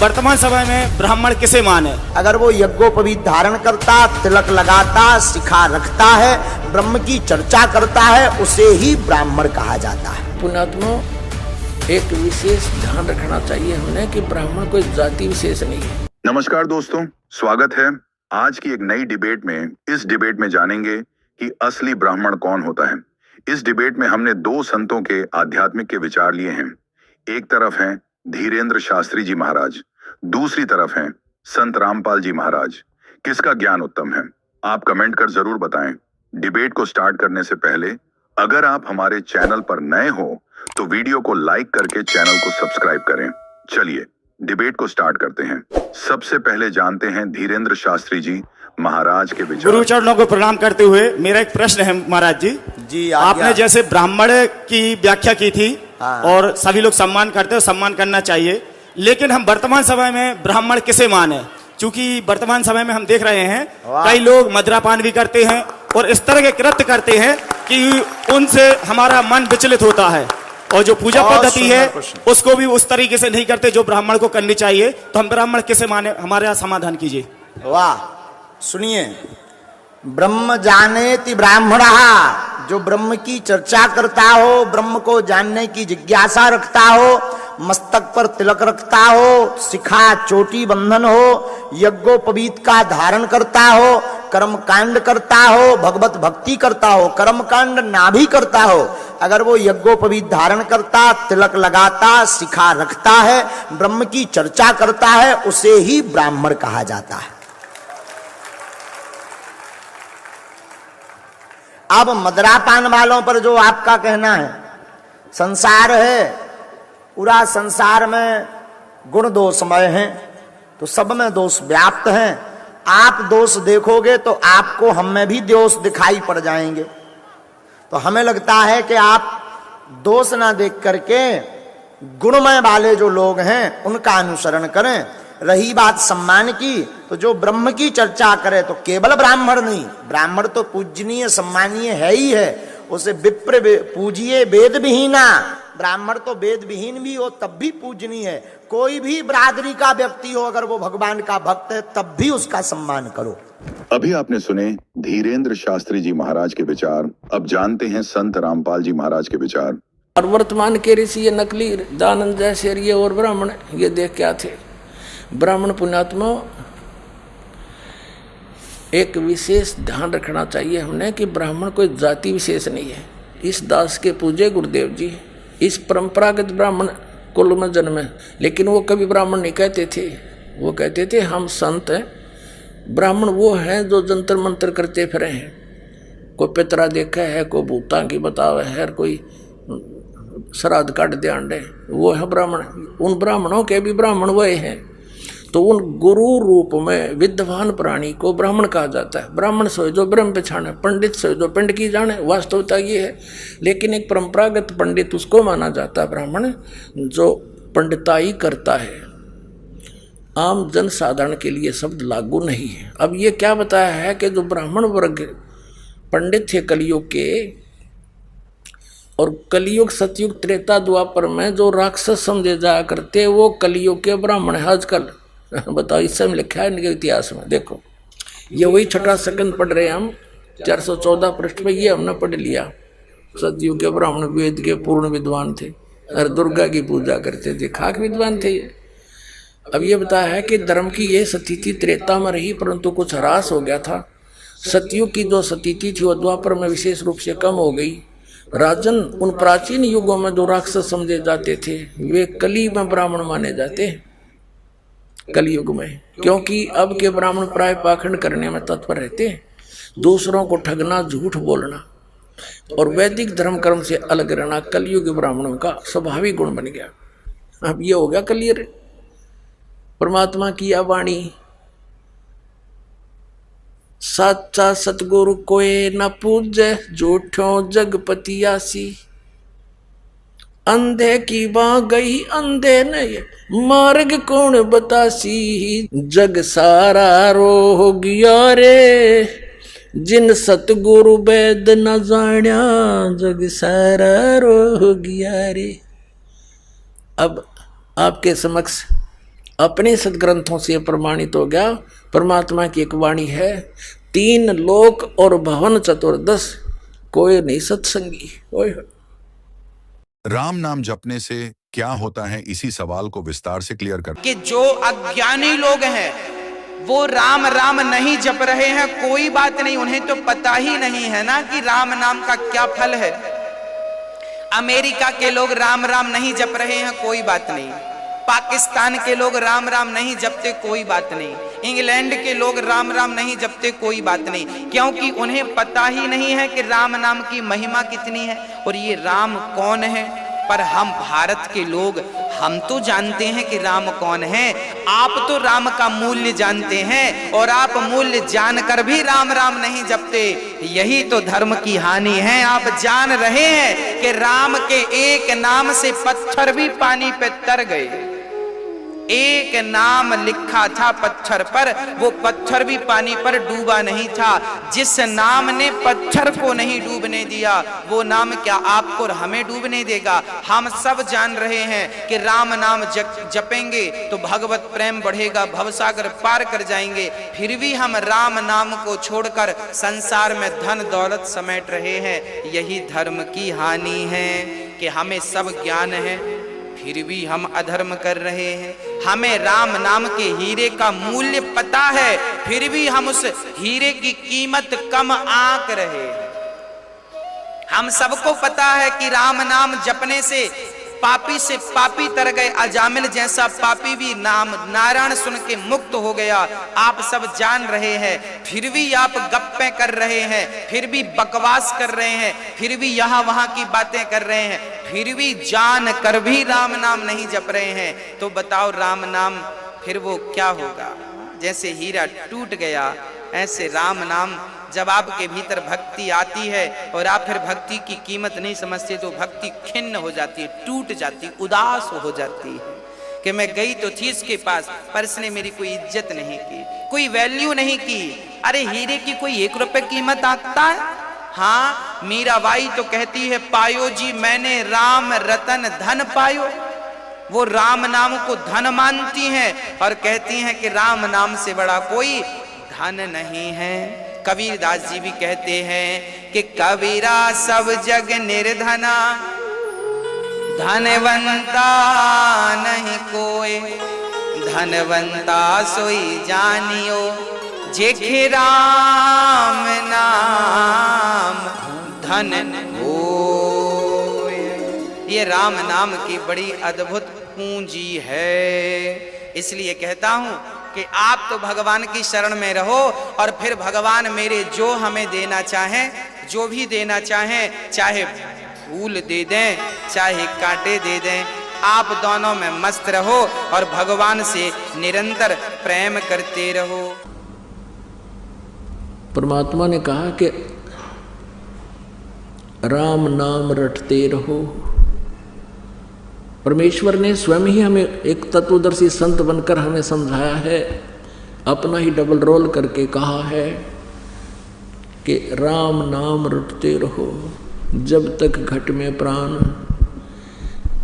वर्तमान समय में ब्राह्मण किसे माने? अगर वो यज्ञोपवीत धारण करता, तिलक लगाता, शिखा रखता है, ब्रह्म की चर्चा करता है, उसे ही ब्राह्मण कहा जाता है। पुण्यात्मा, एक विशेष ध्यान रखना चाहिए हमने कि ब्राह्मण कोई जाति विशेष नहीं है। नमस्कार दोस्तों, स्वागत है आज की एक नई डिबेट में। इस डिबेट में जानेंगे कि असली ब्राह्मण कौन होता है। इस डिबेट में हमने दो संतों के आध्यात्मिक के विचार लिए हैं। एक तरफ हैं धीरेन्द्र शास्त्री जी महाराज, दूसरी तरफ हैं संत रामपाल जी महाराज। किसका ज्ञान उत्तम है? आप कमेंट कर जरूर बताएं। डिबेट को स्टार्ट करने से पहले अगर आप हमारे चैनल पर नए हो तो वीडियो को लाइक करके चैनल को सब्सक्राइब करें। चलिए डिबेट को स्टार्ट करते हैं। सबसे पहले जानते हैं धीरेन्द्र शास्त्री जी महाराज के विचार। गुरु चरणों को प्रणाम करते हुए मेरा एक प्रश्न है महाराज जी। जी आपने जैसे ब्राह्मण की व्याख्या की थी और सभी लोग सम्मान करते हैं, सम्मान करना चाहिए, लेकिन हम वर्तमान समय में ब्राह्मण किसे माने? क्योंकि वर्तमान समय में हम देख रहे हैं कई लोग मदिरापान भी करते हैं और इस तरह के कृत्य करते हैं कि उनसे हमारा मन विचलित होता है, और जो पूजा पद्धति है उसको भी उस तरीके से नहीं करते जो ब्राह्मण को करनी चाहिए। तो हम ब्राह्मण किसे माने? हमारे यहाँ समाधान कीजिए। वाह, सुनिए। ब्रह्म जानेति ब्राह्मणः, जो ब्रह्म की चर्चा करता हो, ब्रह्म को जानने की जिज्ञासा रखता हो, मस्तक पर तिलक रखता हो, शिखा चोटी बंधन हो, यज्ञोपवीत का धारण करता हो, कर्म कांड करता हो, भगवत भक्ति करता हो, कर्म कांड ना भी करता हो, अगर वो यज्ञोपवीत धारण करता, तिलक लगाता, शिखा रखता है, ब्रह्म की चर्चा करता है, उसे ही ब्राह्मण कहा जाता है। अब मदिरापान वालों पर जो आपका कहना है, संसार है, पूरा संसार में गुण दोषमय है, तो सब में दोष व्याप्त हैं। आप दोष देखोगे तो आपको हम में भी दोष दिखाई पड़ जाएंगे। तो हमें लगता है कि आप दोष ना देख करके गुणमय वाले जो लोग हैं उनका अनुसरण करें। रही बात सम्मान की, तो जो ब्रह्म की चर्चा करे तो केवल ब्राह्मण नहीं, ब्राह्मण तो पूजनीय सम्मानीय है ही है, उसे विप्र पूजिए वेद विहीना, ब्राह्मण तो वेद विहीन भी हो तब भी पूजनीय है। कोई भी बिरादरी का व्यक्ति हो, अगर वो भगवान का भक्त है तब भी उसका सम्मान करो। अभी आपने सुने धीरेन्द्र शास्त्री जी महाराज के विचार। अब जानते हैं संत रामपाल जी महाराज के विचार। और वर्तमान के ऋषि ये नकली दानंद जैसे ये और ब्राह्मण ये देख क्या थे। ब्राह्मण पुण्यात्मा, एक विशेष ध्यान रखना चाहिए हमने कि ब्राह्मण कोई जाति विशेष नहीं है। इस दास के पूजे गुरुदेव जी इस परंपरागत ब्राह्मण कुल में जन्मे, लेकिन वो कभी ब्राह्मण नहीं कहते थे। वो कहते थे हम संत हैं। ब्राह्मण वो हैं जो जंतर मंत्र करते फिरे हैं। कोई पितरा देखा है, कोई भूता की बतावे है, कोई श्राद्ध काट दे अंडे, वो है ब्राह्मण। उन ब्राह्मणों के भी ब्राह्मण वही हैं। तो उन गुरु रूप में विद्वान प्राणी को ब्राह्मण कहा जाता है। ब्राह्मण सोए जो ब्रह्म पहचाने, पंडित सोए जो पिंड की जाने, वास्तवता ये है। लेकिन एक परंपरागत पंडित उसको माना जाता है ब्राह्मण जो पंडिताई करता है। आम जन साधारण के लिए शब्द लागू नहीं है। अब ये क्या बताया है कि जो ब्राह्मण वर्ग पंडित थे कलयुग के, और कलयुग सतयुग त्रेता द्वापर में जो राक्षस समझे जाया करते वो कलयुग के ब्राह्मण है आजकल। बताओ, इस समय लिखा है इनके इतिहास में। देखो, ये वही छठा सेकंड पढ़ रहे हैं हम, 414 पृष्ठ में ये हमने पढ़ लिया। सतयुग के ब्राह्मण वेद के पूर्ण विद्वान थे और दुर्गा की पूजा करते थे, खाक विद्वान थे ये। अब ये बताया है कि धर्म की ये स्थिति त्रेता में रही, परंतु कुछ ह्रास हो गया था। सतयुग की जो स्थिति थी वो द्वापर में विशेष रूप से कम हो गई। राजन, उन प्राचीन युगों में जो राक्षस समझे जाते थे वे कली में ब्राह्मण माने जाते हैं, कलयुग में। क्योंकि अब के ब्राह्मण प्राय पाखंड करने में तत्पर रहते हैं, दूसरों को ठगना, झूठ बोलना और वैदिक धर्म कर्म से अलग रहना कलयुग ब्राह्मणों का स्वाभाविक गुण बन गया। अब ये हो गया कलियर। परमात्मा की यह वाणी, साचा सतगुरु कोई न पूजे, झूठों जगपति आसी। अंधे की बाँ गई अंधे ने, मार्ग कौन बतासी। जग सारा रो गया रे, जिन सतगुरु वेद न जान्या, जग सारा रो गया रे। अब आपके समक्ष अपने सदग्रंथों से प्रमाणित हो गया। परमात्मा की एक वाणी है, 3 लोक और भवन चतुर्दश, कोई नहीं सत्संगी। ओए राम नाम जपने से क्या होता है, इसी सवाल को विस्तार से क्लियर कर कि जो अज्ञानी लोग हैं वो राम राम नहीं जप रहे हैं, कोई बात नहीं, उन्हें तो पता ही नहीं है ना कि राम नाम का क्या फल है। अमेरिका के लोग राम राम नहीं जप रहे हैं, कोई बात नहीं। पाकिस्तान के लोग राम राम नहीं जपते, कोई बात नहीं। इंग्लैंड के लोग राम राम नहीं जपते, कोई बात नहीं, क्योंकि उन्हें पता ही नहीं है कि राम नाम की महिमा कितनी है और ये राम कौन है। पर हम भारत के लोग, हम तो जानते हैं कि राम कौन है। आप तो राम का मूल्य जानते हैं और आप मूल्य जानकर भी राम राम नहीं जपते, यही तो धर्म की हानि है। आप जान रहे हैं कि राम के एक नाम से पत्थर भी पानी पे तर गए। एक नाम लिखा था पत्थर पर, वो पत्थर भी पानी पर डूबा नहीं था। जिस नाम ने पत्थर को नहीं डूबने दिया, वो नाम क्या आपको और हमें डूबने देगा। हम सब जान रहे हैं कि राम नाम जपेंगे तो भगवत प्रेम बढ़ेगा, भवसागर पार कर जाएंगे। फिर भी हम राम नाम को छोड़कर संसार में धन दौलत समेट रहे हैं। यही धर्म की हानि है कि हमें सब ज्ञान है, फिर भी हम अधर्म कर रहे हैं। हमें राम नाम के हीरे का मूल्य पता है, फिर भी हम उस हीरे की कीमत कम आंक रहे हैं। हम सबको पता है कि राम नाम जपने से पापी से पापी तर गए। अजामिल जैसा पापी भी नाम नारायण सुन के मुक्त हो गया। आप सब जान रहे हैं, फिर भी आप गप्पे कर रहे हैं, फिर भी बकवास कर रहे हैं, फिर भी यहाँ वहां की बातें कर रहे हैं, फिर भी जान कर भी राम नाम नहीं जप रहे हैं। तो बताओ राम नाम फिर वो क्या होगा। जैसे हीरा टूट गया, ऐसे राम नाम जब आपके भीतर भक्ति आती है और आप फिर भक्ति की कीमत नहीं समझते, तो भक्ति खिन्न हो जाती है, टूट जाती, उदास हो जाती है कि मैं गई तो थी इसके पास, पर इसने मेरी कोई इज्जत नहीं की, कोई वैल्यू नहीं की। अरे हीरे की कोई 1 रुपए कीमत आता है? हाँ, मीराबाई तो कहती है, पायो जी मैंने राम रतन धन पायो। वो राम नाम को धन मानती हैं और कहती हैं कि राम नाम से बड़ा कोई धन नहीं है। कबीरदास जी भी कहते हैं कि कबीरा सब जग निर्धना, धनवंता नहीं कोई, धनवंता सोई जानियो, जेखे राम नाम धन होए। ये राम नाम की बड़ी अद्भुत पूंजी है। इसलिए कहता हूं कि आप तो भगवान की शरण में रहो और फिर भगवान मेरे जो हमें देना चाहें, जो भी देना चाहें, चाहे फूल दे दें चाहे कांटे दे दें, आप दोनों में मस्त रहो और भगवान से निरंतर प्रेम करते रहो। परमात्मा ने कहा कि राम नाम रटते रहो। परमेश्वर ने स्वयं ही हमें एक तत्वदर्शी संत बनकर हमें समझाया है, अपना ही डबल रोल करके कहा है कि राम नाम रटते रहो जब तक घट में प्राण,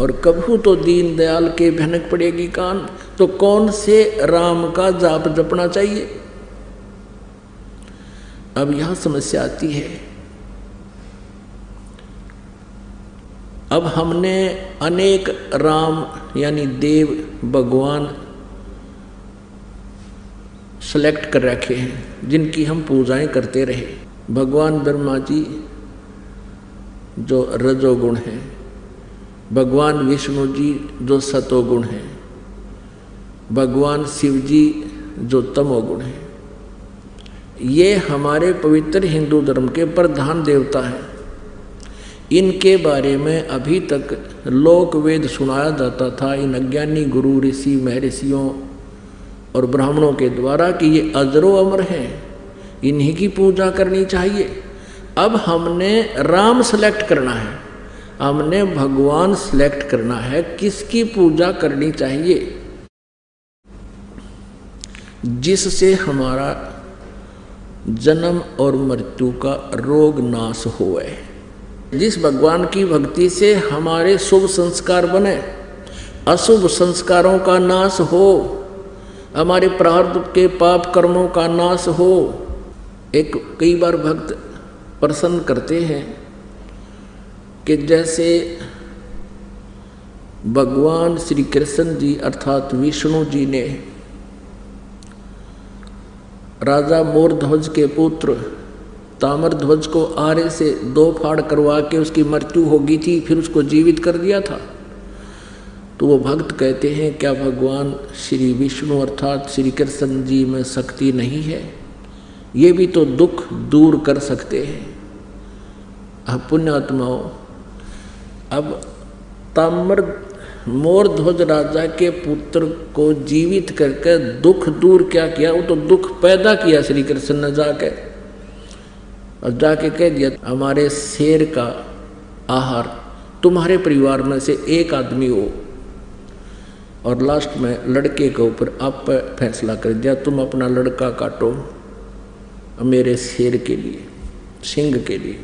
और कभू तो दीन दयाल के भनक पड़ेगी कान। तो कौन से राम का जाप जपना चाहिए? अब यह समस्या आती है। अब हमने अनेक राम यानी देव भगवान सेलेक्ट कर रखे हैं जिनकी हम पूजाएं करते रहे। भगवान ब्रह्मा जी जो रजोगुण हैं, भगवान विष्णु जी जो सतोगुण हैं, भगवान शिव जी जो तमोगुण हैं। ये हमारे पवित्र हिंदू धर्म के प्रधान देवता हैं। इनके बारे में अभी तक लोक वेद सुनाया जाता था इन अज्ञानी गुरु ऋषि महर्षियों और ब्राह्मणों के द्वारा कि ये अजरो अमर हैं, इन्हीं की पूजा करनी चाहिए। अब हमने राम सेलेक्ट करना है, हमने भगवान सेलेक्ट करना है, किसकी पूजा करनी चाहिए जिससे हमारा जन्म और मृत्यु का रोग नाश होए, जिस भगवान की भक्ति से हमारे शुभ संस्कार बने, अशुभ संस्कारों का नाश हो। हमारे प्रारब्ध के पाप कर्मों का नाश हो। एक कई बार भक्त प्रसन्न करते हैं कि जैसे भगवान श्री कृष्ण जी अर्थात विष्णु जी ने राजा मोरध्वज के पुत्र ताम्रध्वज को आरे से 2 फाड़ करवा के उसकी मृत्यु हो गई थी, फिर उसको जीवित कर दिया था। तो वो भक्त कहते हैं क्या भगवान श्री विष्णु अर्थात श्री कृष्ण जी में शक्ति नहीं है? ये भी तो दुख दूर कर सकते हैं। अब पुण्यात्माओं, अब मोरध्वज राजा के पुत्र को जीवित करके दुख दूर क्या किया? वो तो दुख पैदा किया श्री कृष्ण ने जाके, और जाके कह दिया हमारे शेर का आहार तुम्हारे परिवार में से एक आदमी हो। और लास्ट में लड़के के ऊपर आप फैसला कर दिया, तुम अपना लड़का काटो मेरे शेर के लिए, सिंह के लिए।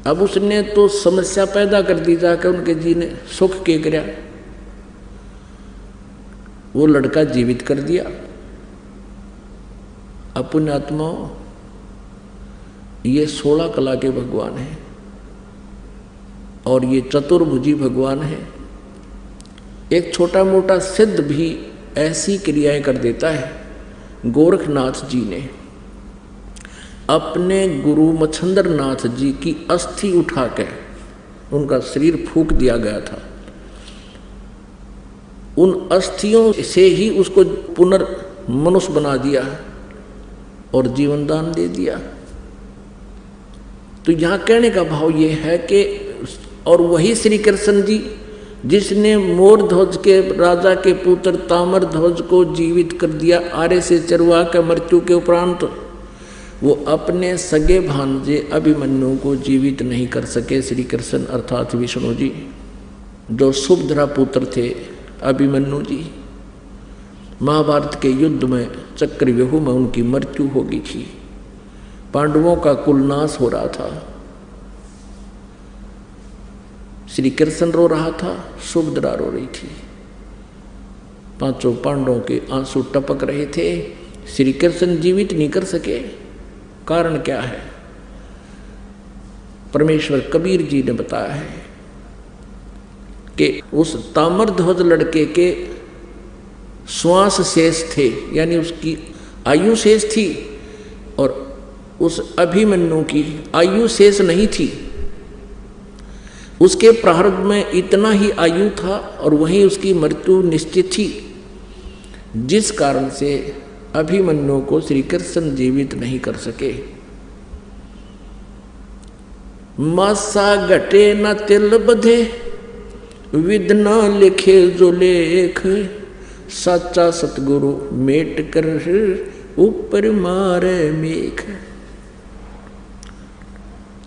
अब उसने तो समस्या पैदा कर दी जाकर उनके जी ने सुख के कराया, वो लड़का जीवित कर दिया। अपने आत्माओं, ये 16 कला के भगवान हैं और ये चतुर्भुजी भगवान है। एक छोटा मोटा सिद्ध भी ऐसी क्रियाएं कर देता है। गोरखनाथ जी ने अपने गुरु मच्छंदर नाथ जी की अस्थि उठा के उनका शरीर फूंक दिया गया था, उन अस्थियों से ही उसको पुनर्मनुष्य बना दिया और जीवन दान दे दिया। तो यहाँ कहने का भाव ये है कि और वही श्री कृष्ण जी जिसने मोरध्वज के राजा के पुत्र ताम्रध्वज को जीवित कर दिया आरे से चरवा के मृत्यु के उपरांत, वो अपने सगे भांजे अभिमन्यु को जीवित नहीं कर सके। श्री कृष्ण अर्थात विष्णु जी जो सुभद्रा पुत्र थे अभिमन्यु जी, महाभारत के युद्ध में चक्रव्यूह में उनकी मृत्यु हो गई थी। पांडवों का कुल नाश हो रहा था, श्री कृष्ण रो रहा था, सुभद्रा रो रही थी, 5 पांडवों के आंसू टपक रहे थे। श्री कृष्ण जीवित नहीं कर सके, कारण क्या है? परमेश्वर कबीर जी ने बताया है कि उस ताम्रध्वज लड़के के श्वास शेष थे, यानी उसकी आयु शेष थी, और उस अभिमन्यु की आयु शेष नहीं थी। उसके प्रारब्ध में इतना ही आयु था और वहीं उसकी मृत्यु निश्चित थी, जिस कारण से अभिमन्यु को श्री कृष्ण जीवित नहीं कर सके। मासा घटे न तिल बधे, विद न लिखे जो लेख, सच्चा सतगुरु मेट कर ऊपर मारे मेघ।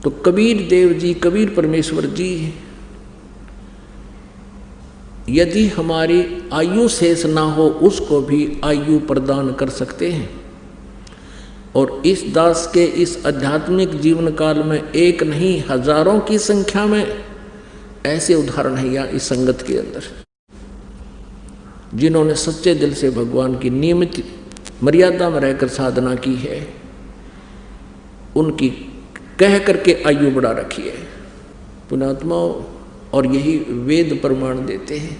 तो कबीर देव जी, कबीर परमेश्वर जी यदि हमारी आयु शेष ना हो उसको भी आयु प्रदान कर सकते हैं। और इस दास के इस आध्यात्मिक जीवन काल में एक नहीं हजारों की संख्या में ऐसे उदाहरण है यहाँ इस संगत के अंदर, जिन्होंने सच्चे दिल से भगवान की नियमित मर्यादा में रहकर साधना की है, उनकी कह करके आयु बढ़ा रखी है पुण्यात्माओं। और यही वेद प्रमाण देते हैं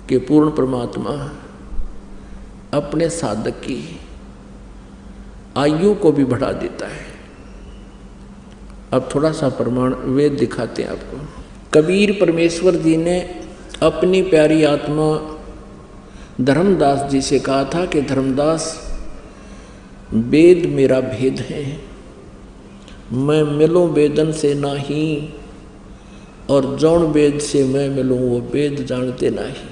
कि पूर्ण परमात्मा अपने साधक की आयु को भी बढ़ा देता है। अब थोड़ा सा प्रमाण वेद दिखाते हैं आपको। कबीर परमेश्वर जी ने अपनी प्यारी आत्मा धर्मदास जी से कहा था कि धर्मदास, वेद मेरा भेद है, मैं मिलूं वेदन से नहीं, और जौन वेद से मैं मिलूं वो वेद जानते नहीं।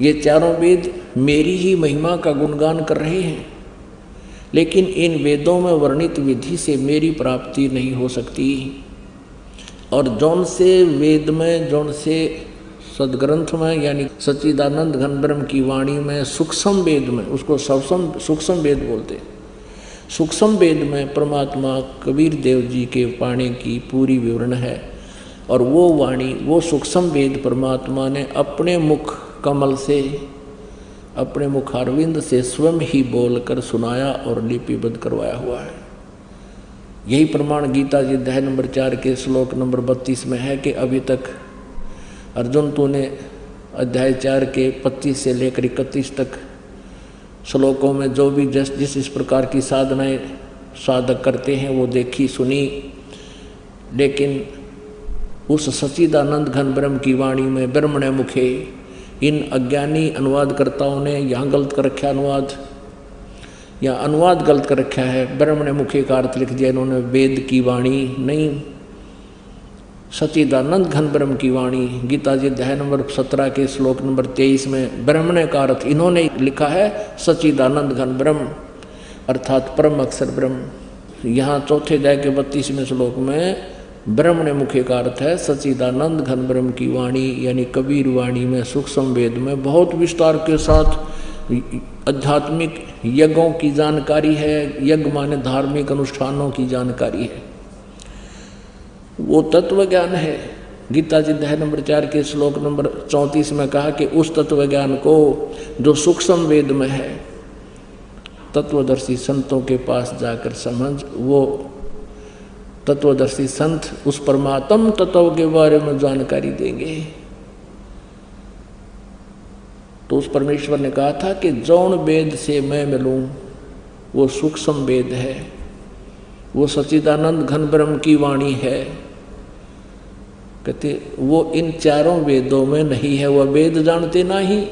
ये चारों वेद मेरी ही महिमा का गुणगान कर रहे हैं, लेकिन इन वेदों में वर्णित विधि से मेरी प्राप्ति नहीं हो सकती। और जौन से वेद में, जौन से सदग्रंथ में, यानी सच्चिदानंद घन ब्रह्म की वाणी में, सूक्ष्म वेद में, उसको सूक्ष्म वेद बोलते हैं, सूक्ष्म वेद में परमात्मा कबीर देव जी के वाणी की पूरी विवरण है। और वो वाणी, वो सूक्ष्म वेद परमात्मा ने अपने मुख कमल से अपने मुखारविंद से स्वयं ही बोलकर सुनाया और लिपिबद्ध करवाया हुआ है। यही प्रमाण गीता जी अध्याय नंबर 4 के श्लोक नंबर 32 में है कि अभी तक अर्जुन तूने अध्याय 4 के 25 से लेकर 31 तक श्लोकों में जो भी जिस इस प्रकार की साधनाएं साधक करते हैं वो देखी सुनी, लेकिन उस सच्चिदानंद घन ब्रह्म की वाणी में ब्रह्मणे मुखे इन अज्ञानी अनुवादकर्ताओं ने यहाँ गलत कर रखा अनुवाद गलत कर रखा है। ब्रह्मणे मुखे का अर्थ लिख दिया इन्होंने वेद की वाणी नहीं, सच्चिदानंद घन ब्रह्म की वाणी। गीता जी अध्याय नंबर 17 के श्लोक नंबर 23 में ब्रह्मणे का अर्थ इन्होंने लिखा है सच्चिदानंद घन ब्रह्म अर्थात परम अक्षर ब्रह्म। यहाँ चौथे अध्याय के 32वें श्लोक में ब्रह्मणे मुखे का अर्थ है सच्चिदानंद घन ब्रह्म की वाणी, यानी कबीर वाणी में सूक्ष्म वेद में बहुत विस्तार के साथ आध्यात्मिक यज्ञों की जानकारी है। यज्ञ माने धार्मिक अनुष्ठानों की जानकारी है, वो तत्व ज्ञान है। गीता जी अध्याय नंबर 4 के श्लोक नंबर 34 में कहा कि उस तत्व ज्ञान को जो सूक्ष्म वेद में है तत्वदर्शी संतों के पास जाकर समझ, वो तत्वदर्शी संत उस परमात्म तत्व के बारे में जानकारी देंगे। तो उस परमेश्वर ने कहा था कि जौन वेद से मैं मिलूं वो सूक्ष्म वेद है, वो सच्चिदानंद घन ब्रह्म की वाणी है। कहते वो इन चारों वेदों में नहीं है, वह वेद जानते नहीं।